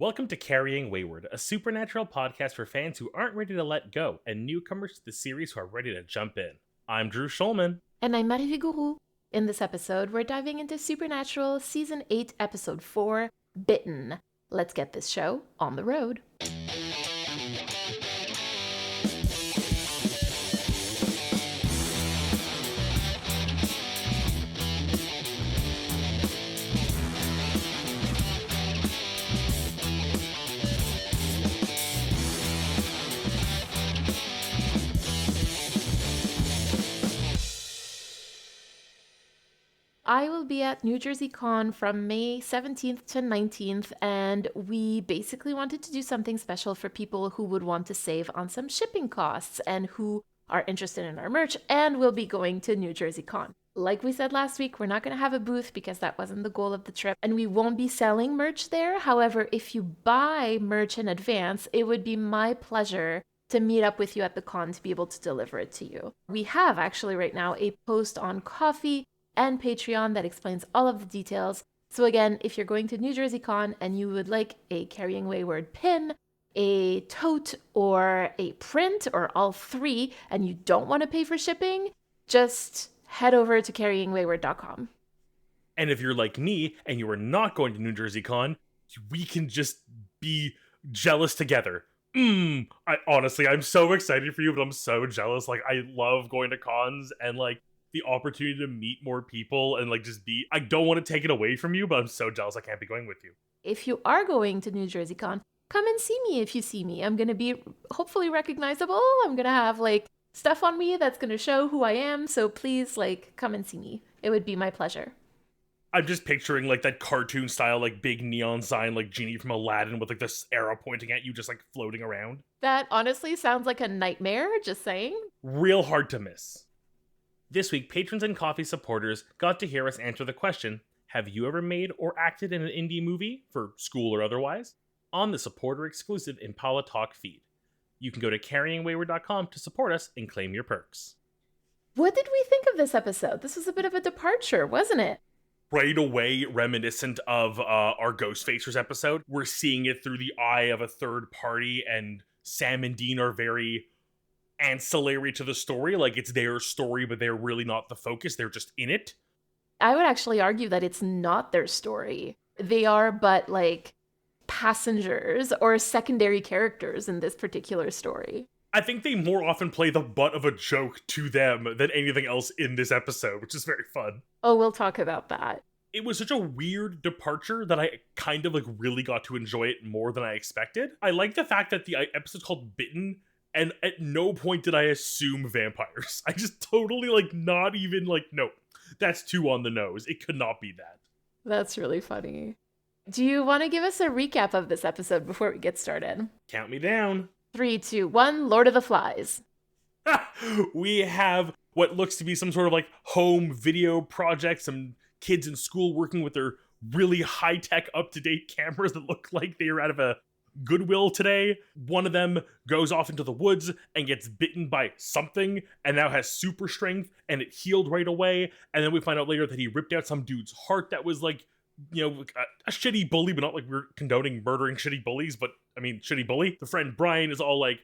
Welcome to Carrying Wayward, a supernatural podcast for fans who aren't ready to let go and newcomers to the series who are ready to jump in. I'm Drew Schulman. And I'm Marie Vigourou. In this episode, we're diving into Supernatural Season 8, Episode 4, Bitten. Let's get this show on the road. I will be at New Jersey Con from May 17th to 19th, and we basically wanted to do something special for people who would want to save on some shipping costs and who are interested in our merch and will be going to New Jersey Con. Like we said last week, we're not going to have a booth because that wasn't the goal of the trip, and we won't be selling merch there. However, if you buy merch in advance, it would be my pleasure to meet up with you at the con to be able to deliver it to you. We have actually right now a post on Coffee and Patreon that explains all of the details. So again, if you're going to New Jersey Con and you would like a Carrying Wayward pin, a tote, or a print, or all three, and you don't want to pay for shipping, just head over to carryingwayward.com. And if you're like me and you are not going to New Jersey Con, we can just be jealous together. I'm so excited for you, but I'm so jealous. Like, I love going to cons and like the opportunity to meet more people and like just be, I don't want to take it away from you, but I'm so jealous I can't be going with you. If you are going to New Jersey Con, come and see me if you see me. I'm going to be hopefully recognizable. I'm going to have like stuff on me that's going to show who I am. So please like come and see me. It would be my pleasure. I'm just picturing like that cartoon style, like big neon sign, like Genie from Aladdin with like this arrow pointing at you, just like floating around. That honestly sounds like a nightmare, just saying. Real hard to miss. This week, patrons and coffee supporters got to hear us answer the question, have you ever made or acted in an indie movie, for school or otherwise, on the supporter-exclusive Impala Talk feed. You can go to carryingwayward.com to support us and claim your perks. What did we think of this episode? This was a bit of a departure, wasn't it? Right away, reminiscent of our Ghostfacers episode. We're seeing it through the eye of a third party, and Sam and Dean are very ancillary to the story. Like, it's their story, but they're really not the focus. They're just in it. I would actually argue that it's not their story. They are but like passengers or secondary characters in this particular story. I think they more often play the butt of a joke to them than anything else in this episode, which is very fun. Oh, we'll talk about that. It was such a weird departure that I kind of like really got to enjoy it more than I expected. I like the fact that the episode's called Bitten, and at no point did I assume vampires. I just totally like not even like, nope, that's too on the nose. It could not be that. That's really funny. Do you want to give us a recap of this episode before we get started? Count me down. 3, 2, 1, Lord of the Flies. We have what looks to be some sort of like home video project, some kids in school working with their really high-tech, up-to-date cameras that look like they are out of a Goodwill today. One of them goes off into the woods and gets bitten by something and now has super strength and it healed right away. And then we find out later that he ripped out some dude's heart that was like, you know, a shitty bully, but not like we're condoning murdering shitty bullies, but I mean, shitty bully. The friend Brian is all like,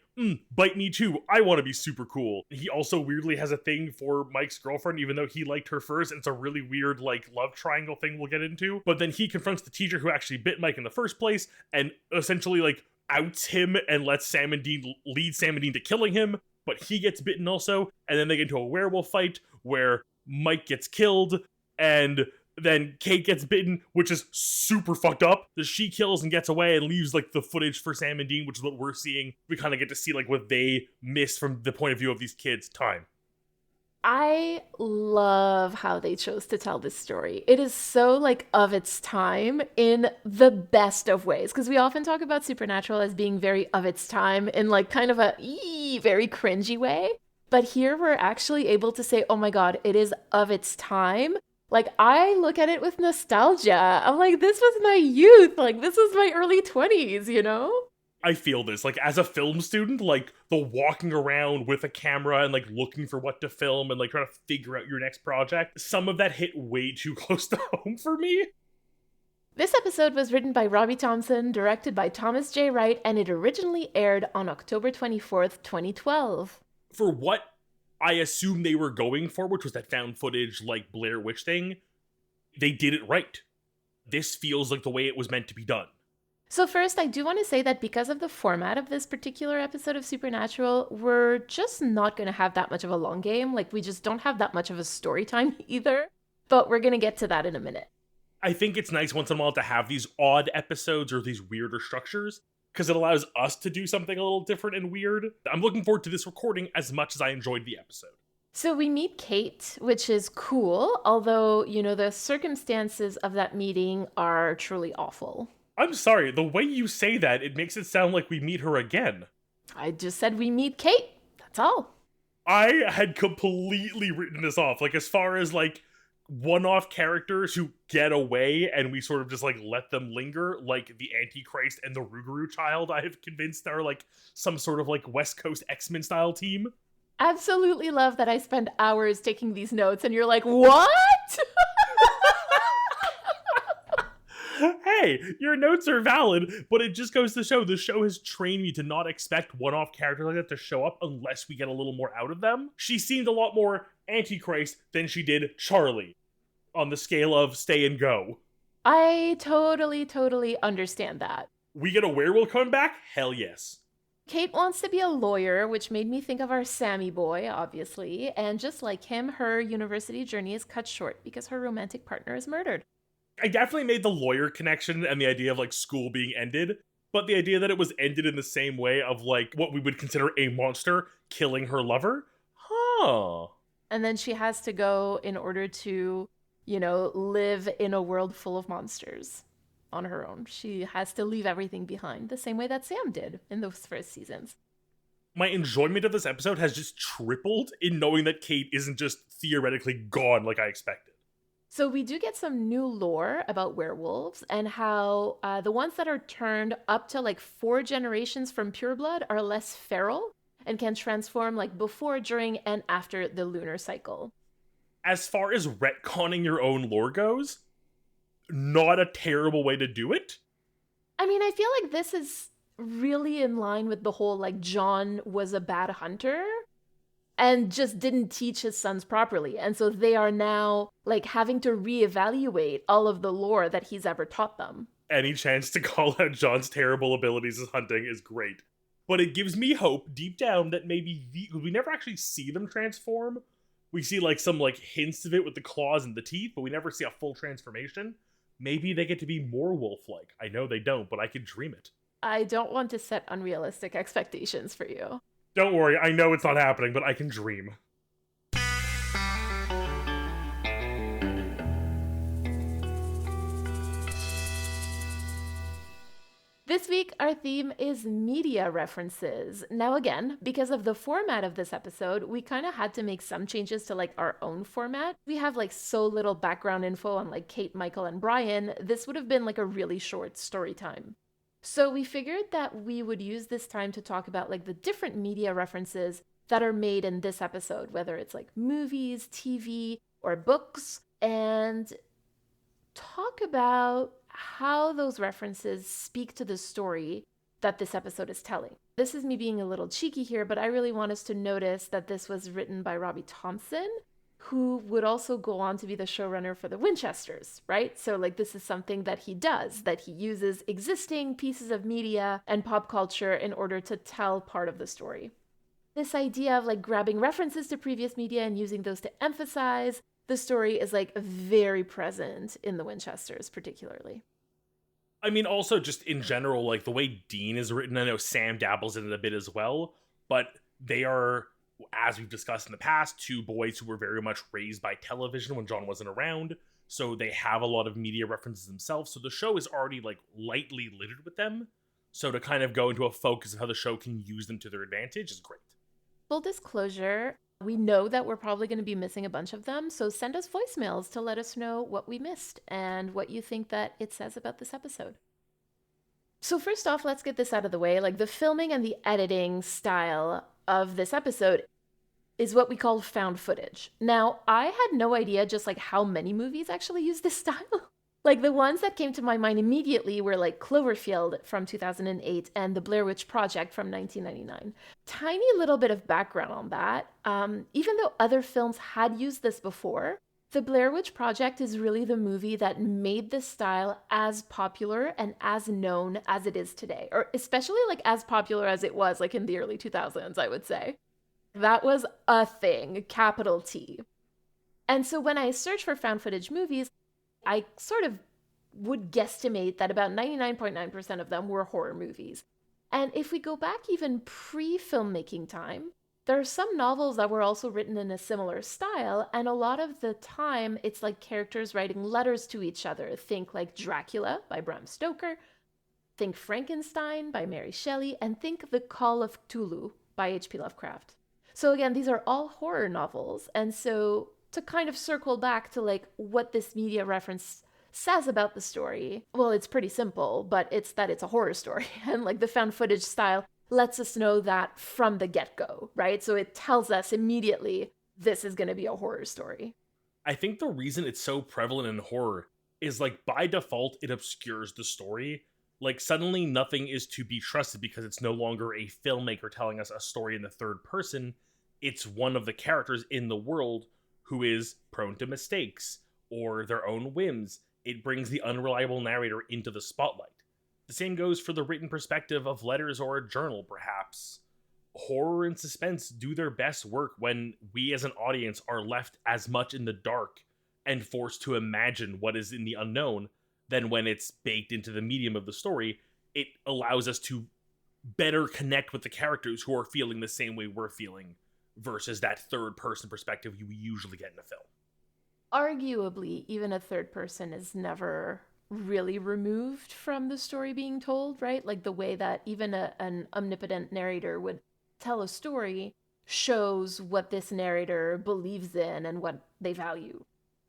bite me too. I want to be super cool. He also weirdly has a thing for Mike's girlfriend, even though he liked her first. And it's a really weird, like, love triangle thing we'll get into. But then he confronts the teacher who actually bit Mike in the first place and essentially, like, outs him and lets Sam and Dean lead Sam and Dean to killing him. But he gets bitten also. And then they get into a werewolf fight where Mike gets killed and then Kate gets bitten, which is super fucked up. She kills and gets away and leaves like the footage for Sam and Dean, which is what we're seeing. We kind of get to see like what they miss from the point of view of these kids' time. I love how they chose to tell this story. It is so like of its time in the best of ways. Because we often talk about Supernatural as being very of its time in like kind of a very cringy way. But here we're actually able to say, oh my God, it is of its time. Like, I look at it with nostalgia. I'm like, this was my youth. Like, this was my early 20s, you know? I feel this, like, as a film student, like, the walking around with a camera and, like, looking for what to film and, like, trying to figure out your next project, some of that hit way too close to home for me. This episode was written by Robbie Thompson, directed by Thomas J. Wright, and it originally aired on October 24th, 2012. For what I assume they were going for, which was that found footage, like Blair Witch thing, they did it right. This feels like the way it was meant to be done. So first, I do want to say that because of the format of this particular episode of Supernatural, we're just not going to have that much of a long game. Like, we just don't have that much of a story time either. But we're going to get to that in a minute. I think it's nice once in a while to have these odd episodes or these weirder structures, because it allows us to do something a little different and weird. I'm looking forward to this recording as much as I enjoyed the episode. So we meet Kate, which is cool, although, the circumstances of that meeting are truly awful. I'm sorry, the way you say that, it makes it sound like we meet her again. I just said we meet Kate. That's all. I had completely written this off. Like, as far as, like, one-off characters who get away and we sort of just, like, let them linger, like the Antichrist and the Rougarou child, I have convinced are, like, some sort of, like, West Coast X-Men style team. Absolutely love that I spend hours taking these notes and you're like, what? Hey, your notes are valid, but it just goes to show the show has trained me to not expect one-off characters like that to show up unless we get a little more out of them. She seemed a lot more Antichrist than she did Charlie on the scale of stay and go. I totally understand that. We get a werewolf coming back? Hell yes. Kate wants to be a lawyer, which made me think of our Sammy boy, obviously, and just like him, her university journey is cut short because her romantic partner is murdered. I definitely made the lawyer connection and the idea of, like, school being ended, but the idea that it was ended in the same way of, like, what we would consider a monster killing her lover? Huh. And then she has to go in order to, live in a world full of monsters on her own. She has to leave everything behind, the same way that Sam did in those first seasons. My enjoyment of this episode has just tripled in knowing that Kate isn't just theoretically gone like I expected. So we do get some new lore about werewolves and how the ones that are turned up to like 4 generations from pureblood are less feral and can transform like before, during, and after the lunar cycle. As far as retconning your own lore goes, not a terrible way to do it. I mean, I feel like this is really in line with the whole like John was a bad hunter and just didn't teach his sons properly. And so they are now like having to reevaluate all of the lore that he's ever taught them. Any chance to call out John's terrible abilities as hunting is great. But it gives me hope deep down that maybe we never actually see them transform. We see like some like hints of it with the claws and the teeth, but we never see a full transformation. Maybe they get to be more wolf-like. I know they don't, but I can dream it. I don't want to set unrealistic expectations for you. Don't worry, I know it's not happening, but I can dream. This week, our theme is media references. Now again, because of the format of this episode, we kind of had to make some changes to like our own format. We have like so little background info on like Kate, Michael, and Brian. This would have been like a really short story time. So we figured that we would use this time to talk about like the different media references that are made in this episode, whether it's like movies, TV, or books, and talk about how those references speak to the story that this episode is telling. This is me being a little cheeky here, but I really want us to notice that this was written by Robbie Thompson, who would also go on to be the showrunner for the Winchesters, right? So like this is something that he does, that he uses existing pieces of media and pop culture in order to tell part of the story. This idea of like grabbing references to previous media and using those to emphasize the story is like very present in the Winchesters particularly. I mean, also just in general, like the way Dean is written, I know Sam dabbles in it a bit as well, but they are, as we've discussed in the past, 2 boys who were very much raised by television when John wasn't around, so they have a lot of media references themselves, so the show is already like lightly littered with them, so to kind of go into a focus of how the show can use them to their advantage is great. Full disclosure, we know that we're probably going to be missing a bunch of them, so send us voicemails to let us know what we missed and what you think that it says about this episode. So first off, let's get this out of the way. Like the filming and the editing style of this episode is what we call found footage. Now, I had no idea just like how many movies actually use this style, Like the ones that came to my mind immediately were like Cloverfield from 2008 and The Blair Witch Project from 1999. Tiny little bit of background on that. Even though other films had used this before, The Blair Witch Project is really the movie that made this style as popular and as known as it is today, or especially like as popular as it was like in the early 2000s, I would say. That was a thing, capital T. And so when I search for found footage movies, I sort of would guesstimate that about 99.9% of them were horror movies. And if we go back even pre-filmmaking time, there are some novels that were also written in a similar style, and a lot of the time it's like characters writing letters to each other. Think like Dracula by Bram Stoker, think Frankenstein by Mary Shelley, and think The Call of Cthulhu by H.P. Lovecraft. So again, these are all horror novels, and so to kind of circle back to like what this media reference says about the story, well, it's pretty simple, but it's that it's a horror story. And like the found footage style lets us know that from the get-go, right? So it tells us immediately this is going to be a horror story. I think the reason it's so prevalent in horror is like by default it obscures the story. Like suddenly nothing is to be trusted because it's no longer a filmmaker telling us a story in the third person. It's one of the characters in the world who is prone to mistakes or their own whims. It brings the unreliable narrator into the spotlight. The same goes for the written perspective of letters or a journal, perhaps. Horror and suspense do their best work when we as an audience are left as much in the dark and forced to imagine what is in the unknown than when it's baked into the medium of the story. It allows us to better connect with the characters who are feeling the same way we're feeling versus that third-person perspective you usually get in a film. Arguably, even a third person is never really removed from the story being told, right? Like the way that even an omnipotent narrator would tell a story shows what this narrator believes in and what they value.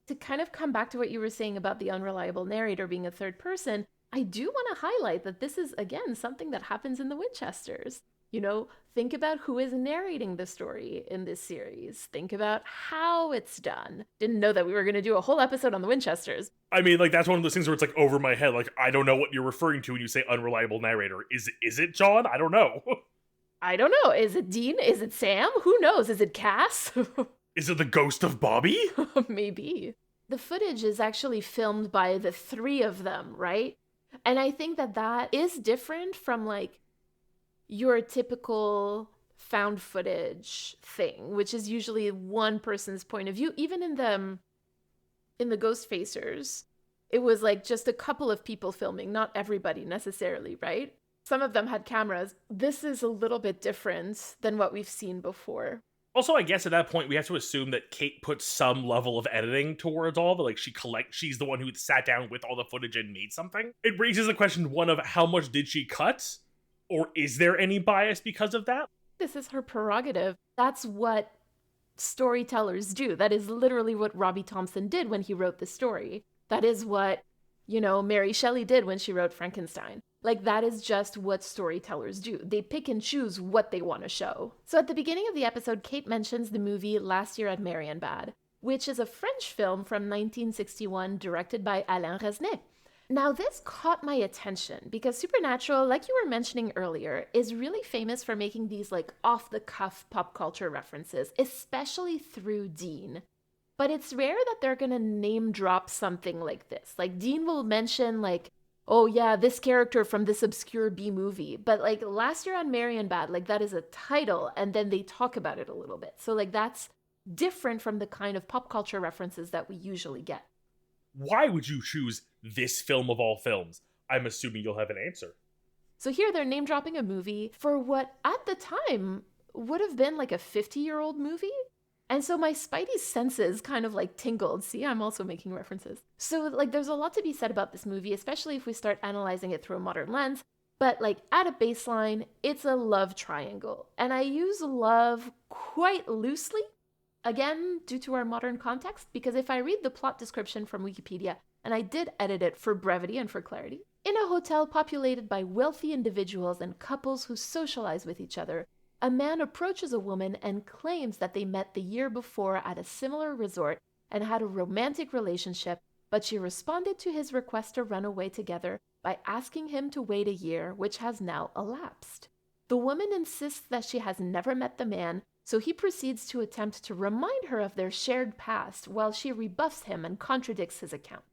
To kind of come back to what you were saying about the unreliable narrator being a third person, I do want to highlight that this is, again, something that happens in the Winchesters. You know, think about who is narrating the story in this series. Think about how it's done. Didn't know that we were going to do a whole episode on the Winchesters. I mean, like, that's one of those things where it's, like, over my head. Like, I don't know what you're referring to when you say unreliable narrator. Is it John? I don't know. I don't know. Is it Dean? Is it Sam? Who knows? Is it Cass? Is it the ghost of Bobby? Maybe. The footage is actually filmed by the three of them, right? And I think that that is different from, like, your typical found footage thing, which is usually one person's point of view. Even in the Ghost Facers, it was like just a couple of people filming, not everybody necessarily, right? Some of them had cameras. This is a little bit different than what we've seen before. Also, I guess at that point, we have to assume that Kate put some level of editing towards all of it. Like, she's the one who sat down with all the footage and made something. It raises the question, one, of how much did she cut? Or is there any bias because of that? This is her prerogative. That's what storytellers do. That is literally what Robbie Thompson did when he wrote the story. That is what, Mary Shelley did when she wrote Frankenstein. Like, that is just what storytellers do. They pick and choose what they want to show. So at the beginning of the episode, Kate mentions the movie Last Year at Marienbad, which is a French film from 1961 directed by Alain Resnais. Now, this caught my attention because Supernatural, like you were mentioning earlier, is really famous for making these like off-the-cuff pop culture references, especially through Dean. But it's rare that they're gonna name drop something like this. Like, Dean will mention like, oh yeah, this character from this obscure B movie. But like Last Year on Marienbad, like that is a title and then they talk about it a little bit. So like that's different from the kind of pop culture references that we usually get. Why would you choose this film of all films? I'm assuming you'll have an answer. So here they're name dropping a movie for what at the time would have been like a 50-year-old movie. And so my spidey senses kind of like tingled. See, I'm also making references. So like there's a lot to be said about this movie, especially if we start analyzing it through a modern lens. But like at a baseline, it's a love triangle. And I use love quite loosely, again, due to our modern context, because if I read the plot description from Wikipedia, and I did edit it for brevity and for clarity, in a hotel populated by wealthy individuals and couples who socialize with each other, a man approaches a woman and claims that they met the year before at a similar resort and had a romantic relationship, but she responded to his request to run away together by asking him to wait a year, which has now elapsed. The woman insists that she has never met the man, so he proceeds to attempt to remind her of their shared past while she rebuffs him and contradicts his account.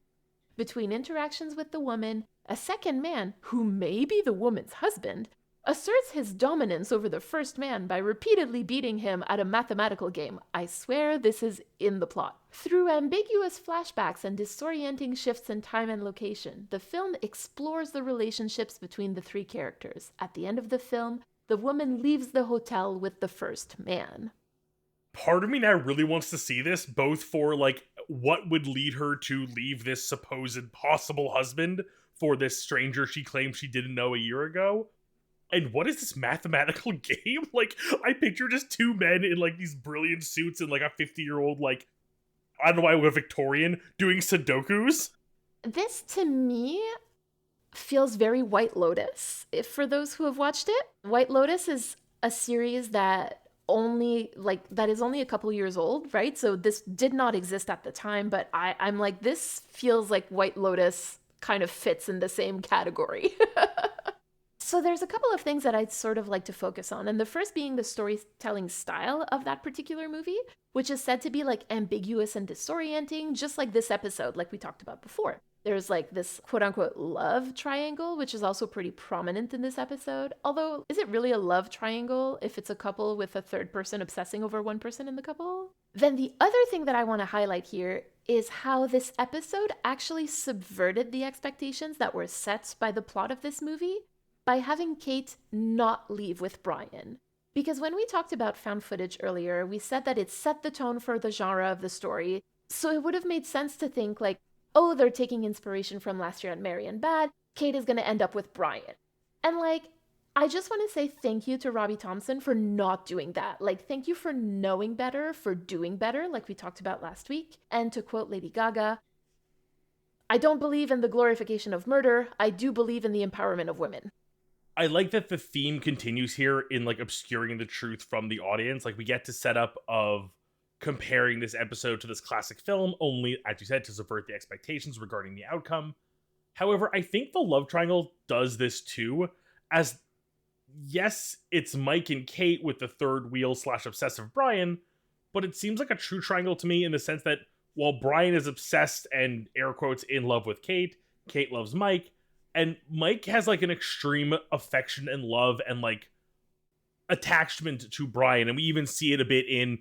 Between interactions with the woman, a second man, who may be the woman's husband, asserts his dominance over the first man by repeatedly beating him at a mathematical game. I swear this is in the plot. Through ambiguous flashbacks and disorienting shifts in time and location, the film explores the relationships between the three characters. At the end of the film, the woman leaves the hotel with the first man. Part of me now really wants to see this, both for, like, what would lead her to leave this supposed possible husband for this stranger she claimed she didn't know a year ago. And what is this mathematical game? Like, I picture just two men in, like, these brilliant suits and, like, a 50-year-old, like, I don't know why I went Victorian, doing Sudokus. This, to me, feels very White Lotus, if for those who have watched it. White Lotus is a series that is only a couple years old, right? So this did not exist at the time, but I'm like, this feels like White Lotus kind of fits in the same category. So there's a couple of things that I'd sort of like to focus on. And the first being the storytelling style of that particular movie, which is said to be like ambiguous and disorienting, just like this episode, like we talked about before. There's like this quote unquote love triangle, which is also pretty prominent in this episode. Although, is it really a love triangle if it's a couple with a third person obsessing over one person in the couple? Then the other thing that I want to highlight here is how this episode actually subverted the expectations that were set by the plot of this movie by having Kate not leave with Brian. Because when we talked about found footage earlier, we said that it set the tone for the genre of the story. So it would have made sense to think like, oh, they're taking inspiration from Last Year at Marion Bad. Kate is going to end up with Brian. And like, I just want to say thank you to Robbie Thompson for not doing that. Like, thank you for knowing better, for doing better, like we talked about last week. And to quote Lady Gaga, I don't believe in the glorification of murder. I do believe in the empowerment of women. I like that the theme continues here in, like, obscuring the truth from the audience. Like, we get to set up of comparing this episode to this classic film, only, as you said, to subvert the expectations regarding the outcome. However, I think the love triangle does this too, as, yes, it's Mike and Kate with the third wheel / obsessive Brian, but it seems like a true triangle to me in the sense that while Brian is obsessed and, air quotes, in love with Kate, Kate loves Mike, and Mike has, like, an extreme affection and love and, like, attachment to Brian. And we even see it a bit in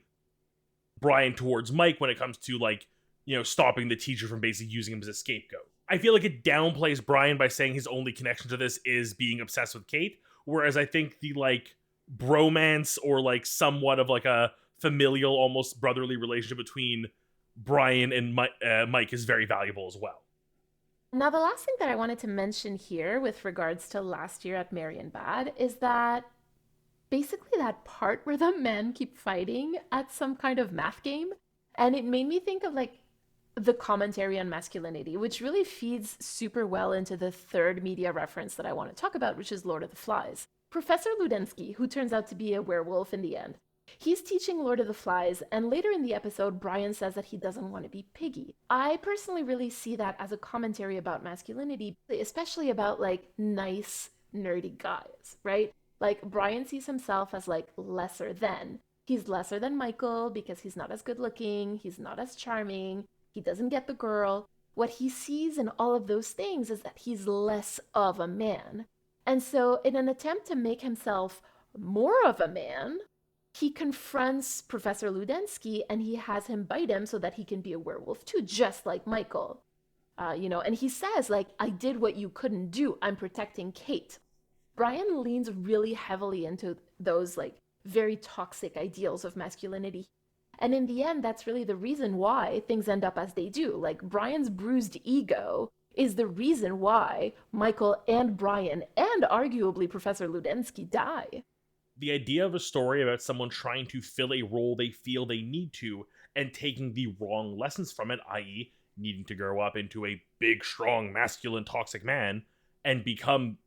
Brian towards Mike when it comes to, like, you know, stopping the teacher from basically using him as a scapegoat. I feel like it downplays Brian by saying his only connection to this is being obsessed with Kate. Whereas I think the, like, bromance or, like, somewhat of, like, a familial, almost brotherly relationship between Brian and Mike is very valuable as well. Now, the last thing that I wanted to mention here with regards to Last Year at Marion Bad is that basically that part where the men keep fighting at some kind of math game. And it made me think of like the commentary on masculinity, which really feeds super well into the third media reference that I want to talk about, which is Lord of the Flies. Professor Ludensky, who turns out to be a werewolf in the end, he's teaching Lord of the Flies, and later in the episode, Brian says that he doesn't want to be Piggy. I personally really see that as a commentary about masculinity, especially about, like, nice, nerdy guys, right? Like, Brian sees himself as, like, lesser than. He's lesser than Michael because he's not as good looking, he's not as charming, he doesn't get the girl. What he sees in all of those things is that he's less of a man. And so, in an attempt to make himself more of a man, he confronts Professor Ludensky and he has him bite him so that he can be a werewolf too, just like Michael. And he says, like, I did what you couldn't do. I'm protecting Kate. Brian leans really heavily into those, like, very toxic ideals of masculinity. And in the end, that's really the reason why things end up as they do. Like, Brian's bruised ego is the reason why Michael and Brian and arguably Professor Ludensky die. The idea of a story about someone trying to fill a role they feel they need to and taking the wrong lessons from it, i.e. needing to grow up into a big, strong, masculine, toxic man and become,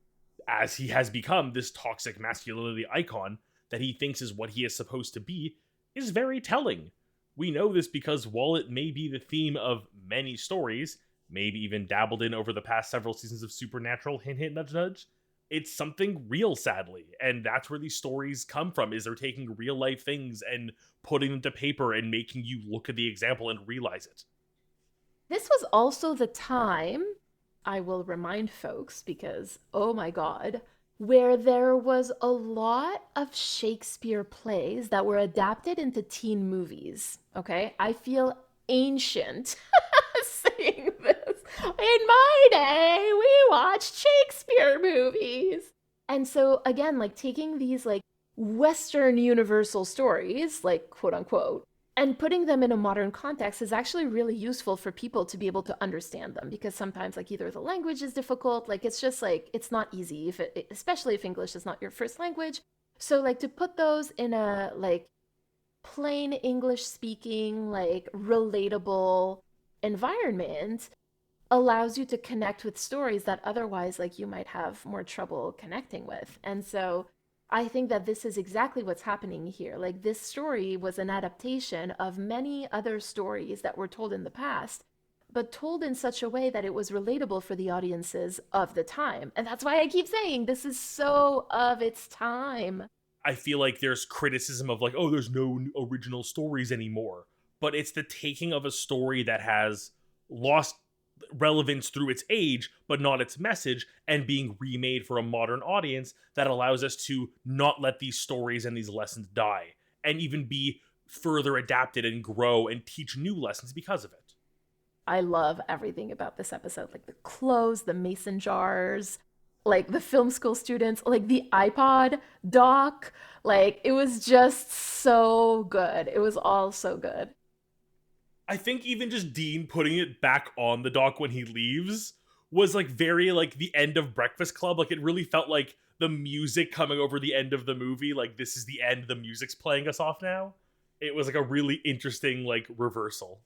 as he has become, this toxic masculinity icon that he thinks is what he is supposed to be, is very telling. We know this because while it may be the theme of many stories, maybe even dabbled in over the past several seasons of Supernatural, hint, hint, nudge, nudge. It's something real, sadly. And that's where these stories come from, is they're taking real life things and putting them to paper and making you look at the example and realize it. This was also the time, I will remind folks because, oh my God, where there was a lot of Shakespeare plays that were adapted into teen movies. Okay? I feel ancient saying this. In my day, we watched Shakespeare movies. And so, again, like taking these like Western universal stories, like quote unquote, and putting them in a modern context is actually really useful for people to be able to understand them because sometimes like either the language is difficult, like it's just like it's not easy if especially if English is not your first language. So like to put those in a like plain English speaking, like relatable environment allows you to connect with stories that otherwise like you might have more trouble connecting with. And so I think that this is exactly what's happening here. Like this story was an adaptation of many other stories that were told in the past, but told in such a way that it was relatable for the audiences of the time. And that's why I keep saying this is so of its time. I feel like there's criticism of like, oh, there's no original stories anymore. But it's the taking of a story that has lost relevance through its age, but not its message, and being remade for a modern audience that allows us to not let these stories and these lessons die, and even be further adapted and grow and teach new lessons because of it. I love everything about this episode, like the clothes, the mason jars, like the film school students, like the iPod doc. Like it was just so good. It was all so good. I think even just Dean putting it back on the dock when he leaves was like very like the end of Breakfast Club. Like it really felt like the music coming over the end of the movie. Like this is the end. The music's playing us off now. It was like a really interesting like reversal.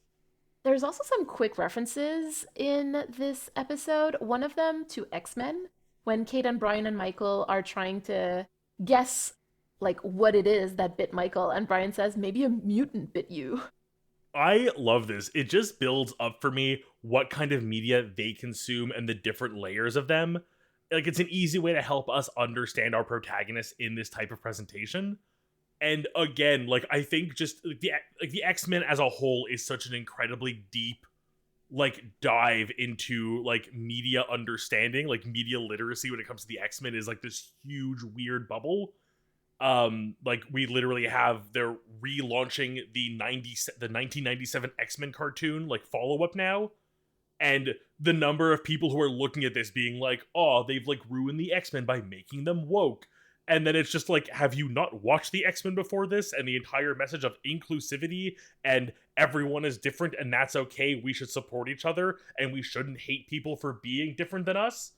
There's also some quick references in this episode. One of them to X-Men, when Kate and Brian and Michael are trying to guess like what it is that bit Michael, and Brian says, maybe a mutant bit you. I love this. It just builds up for me what kind of media they consume and the different layers of them. Like it's an easy way to help us understand our protagonists in this type of presentation. And again, like I think just the X-Men as a whole is such an incredibly deep like dive into like media understanding, like media literacy when it comes to the X-Men is like this huge weird bubble. Like we literally have they're relaunching the 1997 X-Men cartoon like follow-up now, and the number of people who are looking at this being like, oh, they've like ruined the X-Men by making them woke. And then it's just like, have you not watched the X-Men before this? And the entire message of inclusivity and everyone is different and that's okay, we should support each other and we shouldn't hate people for being different than us.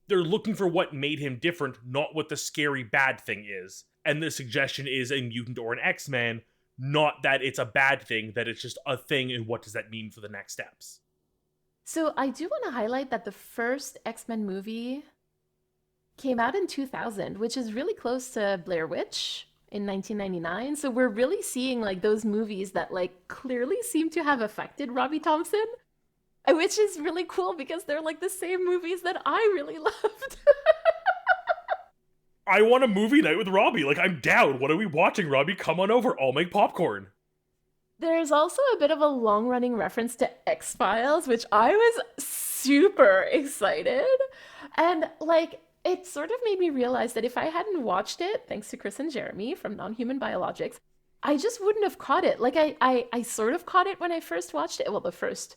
They're looking for what made him different, not what the scary bad thing is. And the suggestion is a mutant or an X-Man, not that it's a bad thing, that it's just a thing, and what does that mean for the next steps? So I do want to highlight that the first X-Men movie came out in 2000, which is really close to Blair Witch in 1999. So we're really seeing like those movies that like clearly seem to have affected Robbie Thompson, which is really cool because they're like the same movies that I really loved. I want a movie night with Robbie. Like, I'm down. What are we watching, Robbie? Come on over. I'll make popcorn. There's also a bit of a long-running reference to X-Files, which I was super excited. And like it sort of made me realize that if I hadn't watched it, thanks to Chris and Jeremy from Non-Human Biologics, I just wouldn't have caught it. Like I sort of caught it when I first watched it. Well, the first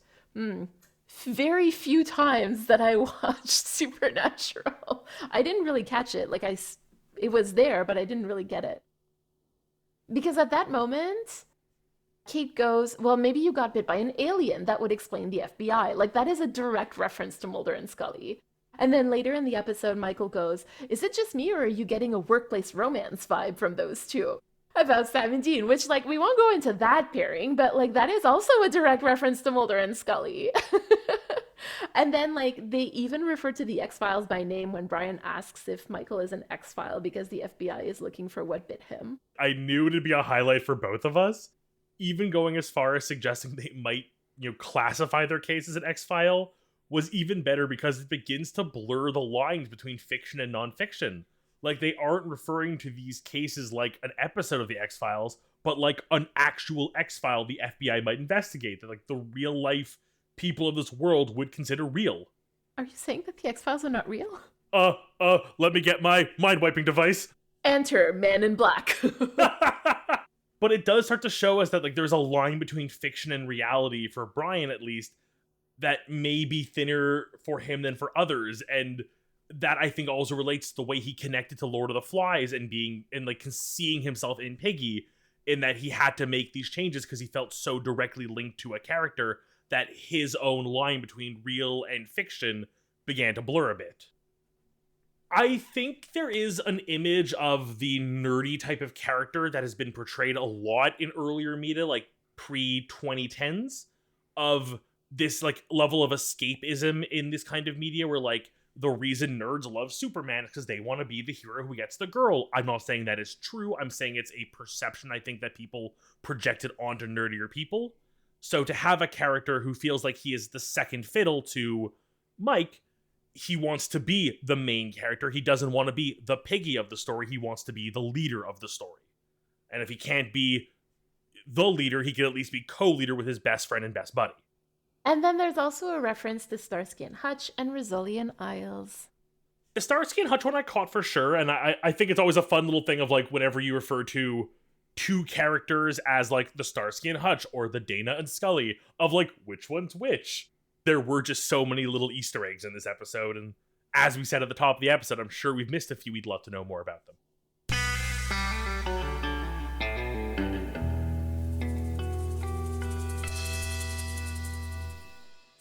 very few times that I watched Supernatural, I didn't really catch it. Like it was there, but I didn't really get it. Because at that moment, Kate goes, well, maybe you got bit by an alien. That would explain the FBI. Like, that is a direct reference to Mulder and Scully. And then later in the episode, Michael goes, is it just me or are you getting a workplace romance vibe from those two? About 17, which, like, we won't go into that pairing, but, like, that is also a direct reference to Mulder and Scully. And then, like, they even refer to the X-Files by name when Brian asks if Michael is an X-File because the FBI is looking for what bit him. I knew it'd be a highlight for both of us. Even going as far as suggesting they might classify their case as an X-File was even better because it begins to blur the lines between fiction and nonfiction. Like, they aren't referring to these cases like an episode of the X-Files, but like an actual X-File the FBI might investigate, that like the real life people of this world would consider real. Are you saying that the X-Files are not real? Let me get my mind-wiping device. Enter Man in Black. But it does start to show us that like there's a line between fiction and reality, for Brian at least, that may be thinner for him than for others. And that I think also relates to the way he connected to Lord of the Flies and seeing himself in Piggy, in that he had to make these changes because he felt so directly linked to a character that his own line between real and fiction began to blur a bit. I think there is an image of the nerdy type of character that has been portrayed a lot in earlier media, like pre-2010s, of this like level of escapism in this kind of media where like the reason nerds love Superman is because they want to be the hero who gets the girl. I'm not saying that is true. I'm saying it's a perception I think that people projected onto nerdier people. So to have a character who feels like he is the second fiddle to Mike, he wants to be the main character. He doesn't want to be the Piggy of the story. He wants to be the leader of the story. And if he can't be the leader, he can at least be co-leader with his best friend and best buddy. And then there's also a reference to Starsky and Hutch and Rizzolian Isles. The Starsky and Hutch one I caught for sure, and I think it's always a fun little thing of like whenever you refer to two characters as like the Starsky and Hutch or the Dana and Scully, of like which one's which. There were just so many little Easter eggs in this episode, and as we said at the top of the episode, I'm sure we've missed a few we'd love to know more about them.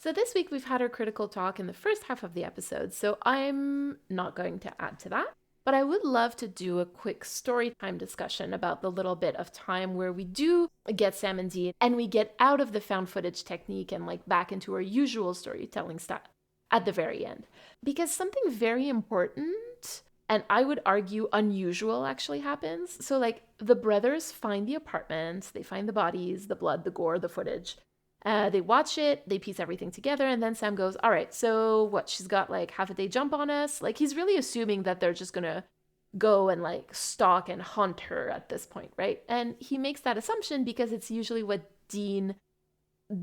So this week we've had our critical talk in the first half of the episode, so I'm not going to add to that. But I would love to do a quick story time discussion about the little bit of time where we do get Sam and Dean and we get out of the found footage technique and like back into our usual storytelling style at the very end. Because something very important, and I would argue unusual, actually happens. So like the brothers find the apartment, they find the bodies, the blood, the gore, the footage. They watch it, they piece everything together, and then Sam goes, all right, so what, she's got like half a day jump on us? Like he's really assuming that they're just gonna go and like stalk and hunt her at this point, right? And he makes that assumption because it's usually what Dean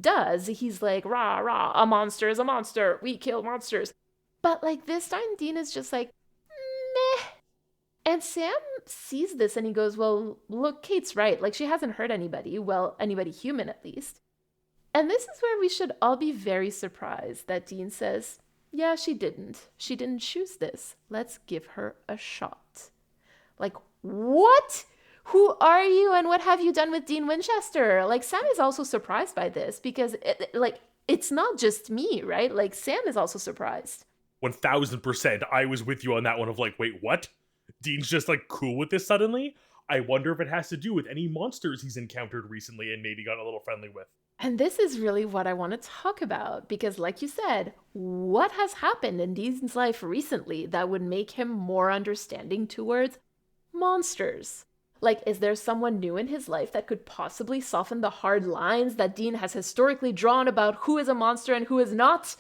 does. He's like, rah, rah, a monster is a monster, we kill monsters. But like this time, Dean is just like, meh. And Sam sees this and he goes, well, look, Kate's right. Like she hasn't hurt anybody, well, anybody human at least. And this is where we should all be very surprised that Dean says, yeah, she didn't. She didn't choose this. Let's give her a shot. Like, what? Who are you and what have you done with Dean Winchester? Like, Sam is also surprised by this because, it's not just me, right? Like, Sam is also surprised. 1000%. I was with you on that one of like, wait, what? Dean's just like cool with this suddenly? I wonder if it has to do with any monsters he's encountered recently and maybe got a little friendly with. And this is really what I want to talk about because, like you said, what has happened in Dean's life recently that would make him more understanding towards monsters? Like, is there someone new in his life that could possibly soften the hard lines that Dean has historically drawn about who is a monster and who is not?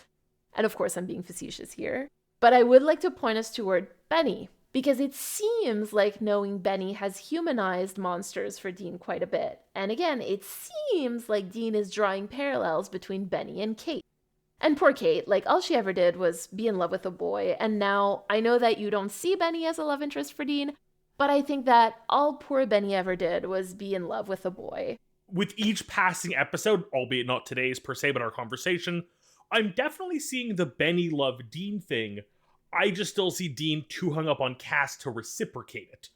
And of course, I'm being facetious here. But I would like to point us toward Benny, because it seems like knowing Benny has humanized monsters for Dean quite a bit. And again, it seems like Dean is drawing parallels between Benny and Kate. And poor Kate, like all she ever did was be in love with a boy. And now I know that you don't see Benny as a love interest for Dean, but I think that all poor Benny ever did was be in love with a boy. With each passing episode, albeit not today's per se, but our conversation, I'm definitely seeing the Benny love Dean thing. I just still see Dean too hung up on Cass to reciprocate it.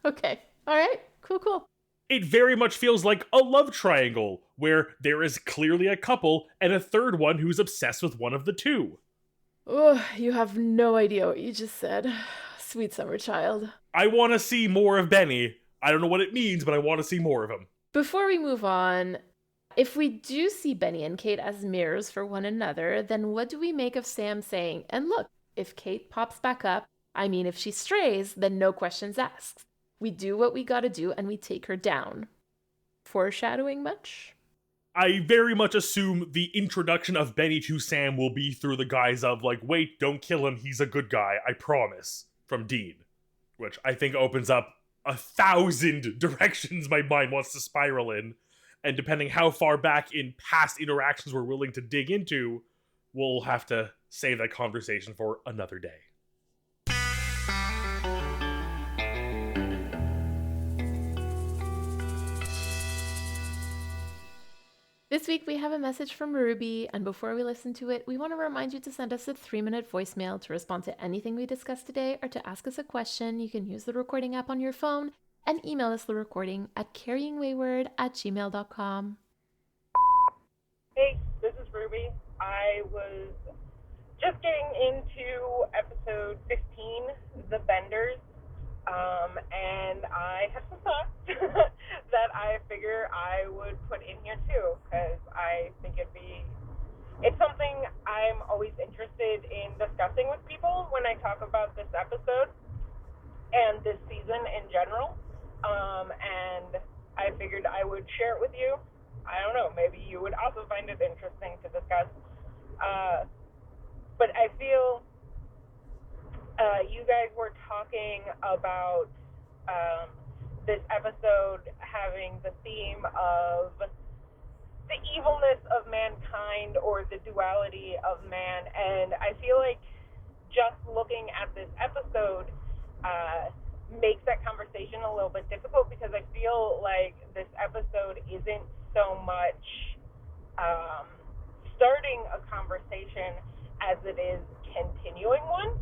Okay. All right. Cool. It very much feels like a love triangle, where there is clearly a couple and a third one who's obsessed with one of the two. Oh, you have no idea what you just said. Sweet summer child. I want to see more of Benny. I don't know what it means, but I want to see more of him. Before we move on, if we do see Benny and Kate as mirrors for one another, then what do we make of Sam saying, and look, if Kate pops back up, if she strays, then no questions asked. We do what we gotta do and we take her down. Foreshadowing much? I very much assume the introduction of Benny to Sam will be through the guise of, like, wait, don't kill him, he's a good guy, I promise, from Dean. Which I think opens up 1,000 directions my mind wants to spiral in. And depending how far back in past interactions we're willing to dig into, we'll have to save that conversation for another day. This week we have a message from Ruby, and before we listen to it, we want to remind you to send us a 3-minute voicemail to respond to anything we discussed today or to ask us a question. You can use the recording app on your phone and email us the recording at carryingwayward@gmail.com. Hey, this is Ruby. I was just getting into episode 15, The Benders, and I have some thoughts that I figure I would put in here too, because I think it's something I'm always interested in discussing with people when I talk about this episode and this season in general, and I figured I would share it with you. I don't know, maybe you would also find it interesting to discuss, but I feel you guys were talking about this episode having the theme of the evilness of mankind or the duality of man, and I feel like just looking at this episode makes that conversation a little bit difficult, because I feel like this episode isn't so much starting a conversation as it is continuing one,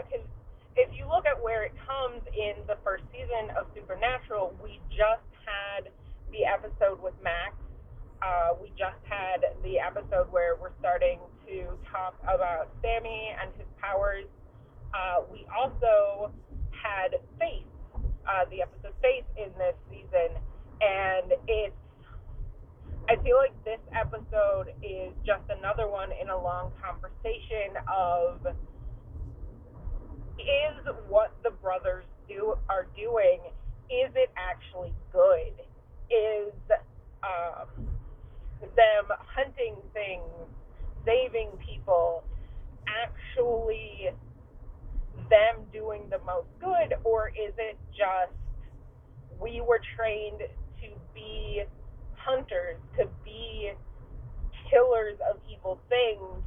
because if you look at where it comes in the first season of Supernatural, we just had the episode with Max. We just had the episode where we're starting to talk about Sammy and his powers. We also had Faith, the episode Faith in this season, and I feel like this episode is just another one in a long conversation of, is what the brothers are doing, is it actually good? Is them hunting things, saving people, actually them doing the most good, or is it just we were trained to be hunters, to be killers of evil things,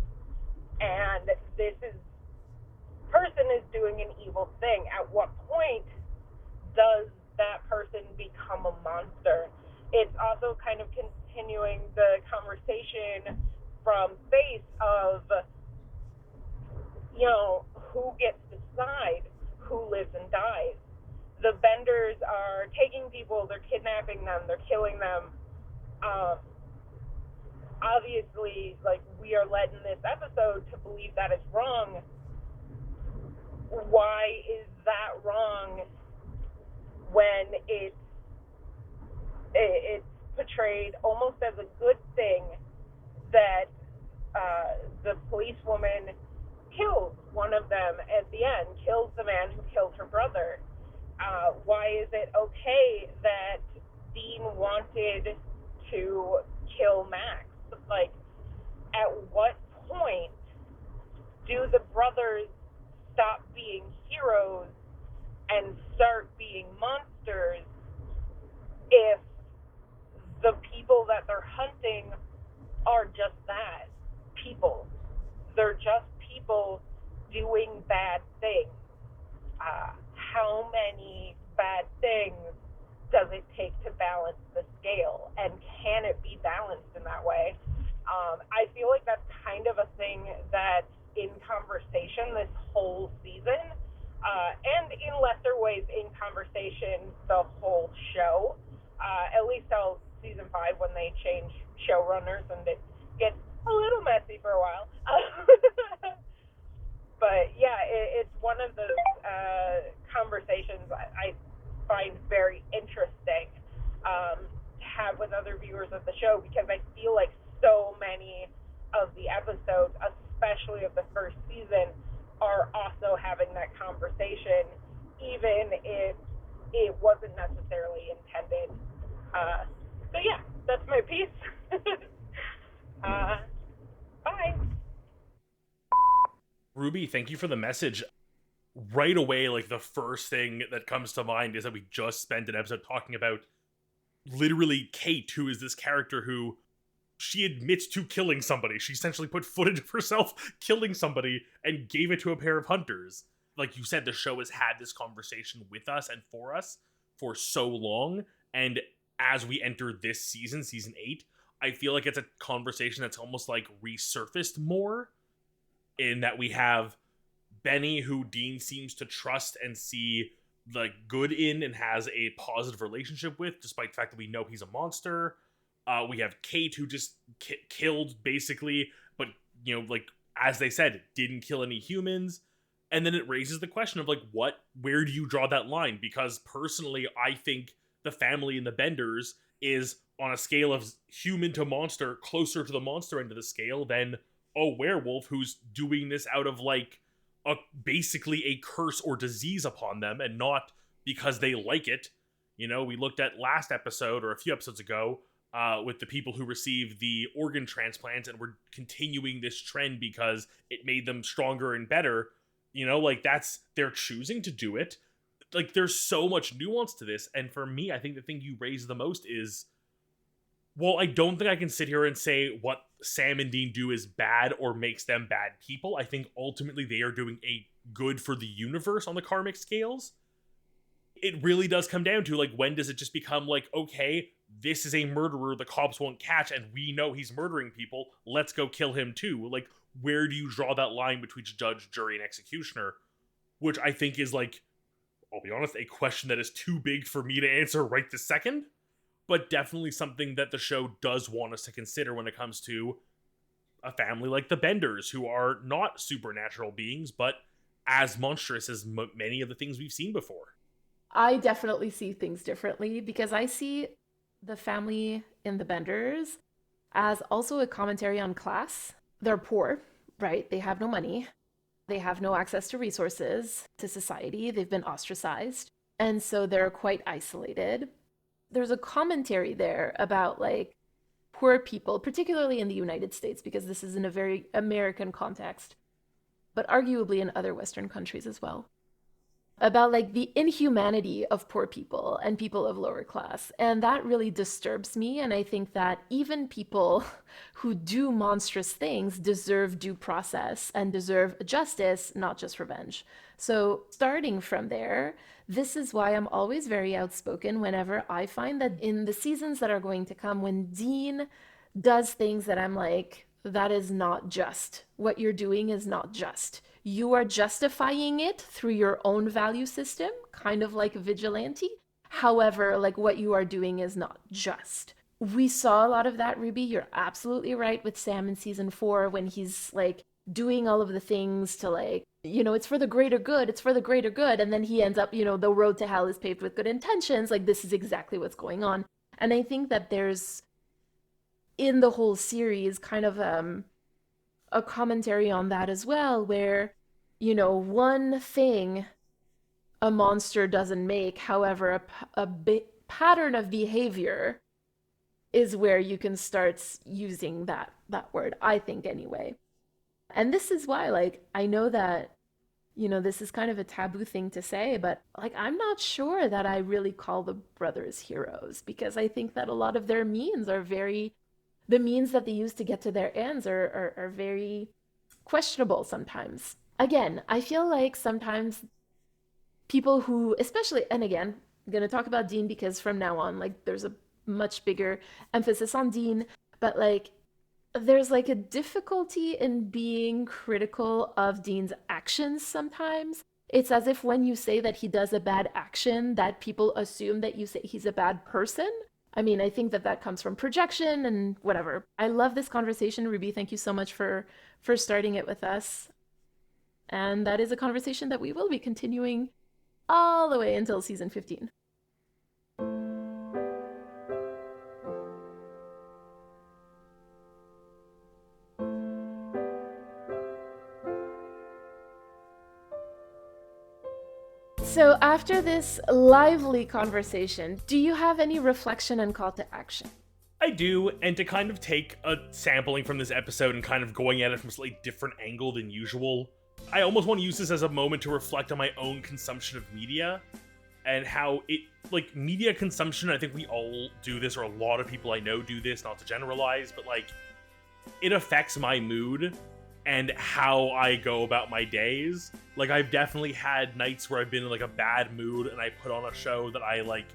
and this person is doing an evil thing? At what point does that person become a monster? It's also kind of continuing the conversation from Faith of, who gets to decide who lives and dies. The Benders are taking people, they're kidnapping them, they're killing them. Obviously, we are led in this episode to believe that is wrong. Why is that wrong when it's portrayed almost as a good thing that the policewoman kills one of them at the end, kills the man who killed her brother? Why is it okay that Dean wanted to kill Max? At what point do the brothers stop being heroes and start being monsters if the people that they're hunting are just that, people? They're just people doing bad things. How many bad things does it take to balance the scale, and can it be balanced in that way? I feel like that's kind of a thing that's in conversation this whole season, and in lesser ways in conversation the whole show, at least till season 5 when they change showrunners and it gets a little messy for a while. But yeah, it's one of those conversations I find very interesting to have with other viewers of the show, because I feel like so many of the episodes, especially of the first season, are also having that conversation, even if it wasn't necessarily intended. So yeah, that's my piece. Bye. Ruby, thank you for the message. Right away, like the first thing that comes to mind is that we just spent an episode talking about literally Kate, who is this character who she admits to killing somebody. She essentially put footage of herself killing somebody and gave it to a pair of hunters. Like you said, the show has had this conversation with us and for us for so long. And as we enter this season, season 8, I feel like it's a conversation that's almost like resurfaced more, in that we have Benny, who Dean seems to trust and see like good in and has a positive relationship with, despite the fact that we know he's a monster. We have Kate, who just killed basically, but you know, like as they said, didn't kill any humans. And then it raises the question of like, where do you draw that line? Because personally, I think the family in the Benders is on a scale of human to monster, closer to the monster end of the scale than a werewolf who's doing this out of like basically a curse or disease upon them, and not because they like it. You know, we looked at last episode or a few episodes ago with the people who received the organ transplants and were continuing this trend because it made them stronger and better. You know, like they're choosing to do it. Like there's so much nuance to this. And for me, I think the thing you raise the most is, well, I don't think I can sit here and say what Sam and Dean do is bad or makes them bad people. I think ultimately they are doing a good for the universe on the karmic scales. It really does come down to like, when does it just become like, okay, this is a murderer the cops won't catch and we know he's murdering people, let's go kill him too. Like, where do you draw that line between judge, jury, and executioner? Which I think is like, I'll be honest, a question that is too big for me to answer right this second, but definitely something that the show does want us to consider when it comes to a family like the Benders, who are not supernatural beings, but as monstrous as many of the things we've seen before. I definitely see things differently because I see the family in the Benders as also a commentary on class. They're poor, right? They have no money. They have no access to resources, to society. They've been ostracized. And so they're quite isolated. There's a commentary there about like poor people, particularly in the United States, because this is in a very American context, but arguably in other Western countries as well, about like the inhumanity of poor people and people of lower class. And that really disturbs me. And I think that even people who do monstrous things deserve due process and deserve justice, not just revenge. So starting from there, this is why I'm always very outspoken whenever I find that in the seasons that are going to come, when Dean does things that I'm like, that is not just. What you're doing is not just. You are justifying it through your own value system, kind of like a vigilante. However, like what you are doing is not just. We saw a lot of that, Ruby. You're absolutely right with Sam in season 4 when he's like doing all of the things to like, you know, it's for the greater good, it's for the greater good. And then he ends up, you know, the road to hell is paved with good intentions. Like this is exactly what's going on. And I think that there's in the whole series kind of a commentary on that as well, where, you know, one thing a monster doesn't make, however, a pattern of behavior is where you can start using that word, I think anyway. And this is why, like, I know that, you know, this is kind of a taboo thing to say, but like, I'm not sure that I really call the brothers heroes, because I think that a lot of their means are the means that they use to get to their ends are very questionable sometimes. Again, I feel like sometimes people who, especially, and again, I'm going to talk about Dean because from now on, like, there's a much bigger emphasis on Dean, but like, there's like a difficulty in being critical of Dean's actions sometimes. It's as if when you say that he does a bad action, that people assume that you say he's a bad person. I mean, I think that that comes from projection and whatever. I love this conversation, Ruby. Thank you so much for starting it with us. And that is a conversation that we will be continuing all the way until season 15. So after this lively conversation, do you have any reflection and call to action? I do, and to kind of take a sampling from this episode and kind of going at it from a slightly different angle than usual, I almost want to use this as a moment to reflect on my own consumption of media and how it, like, media consumption, I think we all do this, or a lot of people I know do this, not to generalize, but, like, it affects my mood and how I go about my days. Like, I've definitely had nights where I've been in, like, a bad mood and I put on a show that I, like,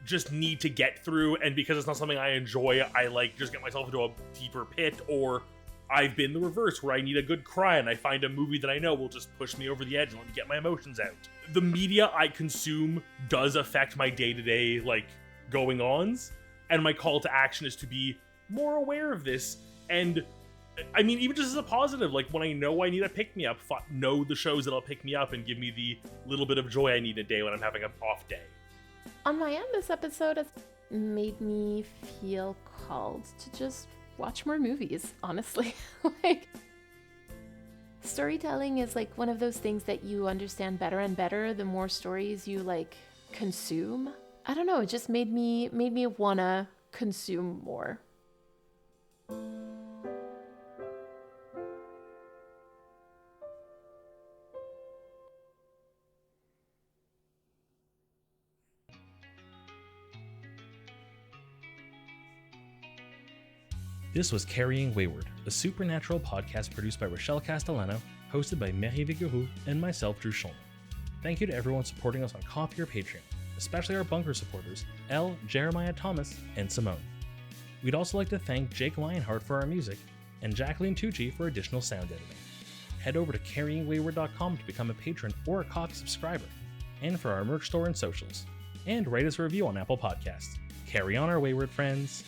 just need to get through, and because it's not something I enjoy, I, like, just get myself into a deeper pit. Or I've been the reverse, where I need a good cry and I find a movie that I know will just push me over the edge and let me get my emotions out. The media I consume does affect my day-to-day, like, going-ons, and my call to action is to be more aware of this. And I mean, even just as a positive, like, when I know I need a pick-me-up, know the shows that'll pick me up and give me the little bit of joy I need a day when I'm having an off day. On my end, this episode has made me feel called to just watch more movies, honestly. Like, storytelling is like one of those things that you understand better and better the more stories you, like, consume. I don't know, it just made me wanna consume more. This was Carrying Wayward, a supernatural podcast produced by Rochelle Castellano, hosted by Marie Vigouroux and myself, Drew Schulman. Thank you to everyone supporting us on Ko-fi or Patreon, especially our bunker supporters, Elle, Jeremiah Thomas, and Simone. We'd also like to thank Jake Lionheart for our music, and Jacqueline Tucci for additional sound editing. Head over to carryingwayward.com to become a patron or a Ko-fi subscriber, and for our merch store and socials. And rate us a review on Apple Podcasts. Carry on, our wayward friends.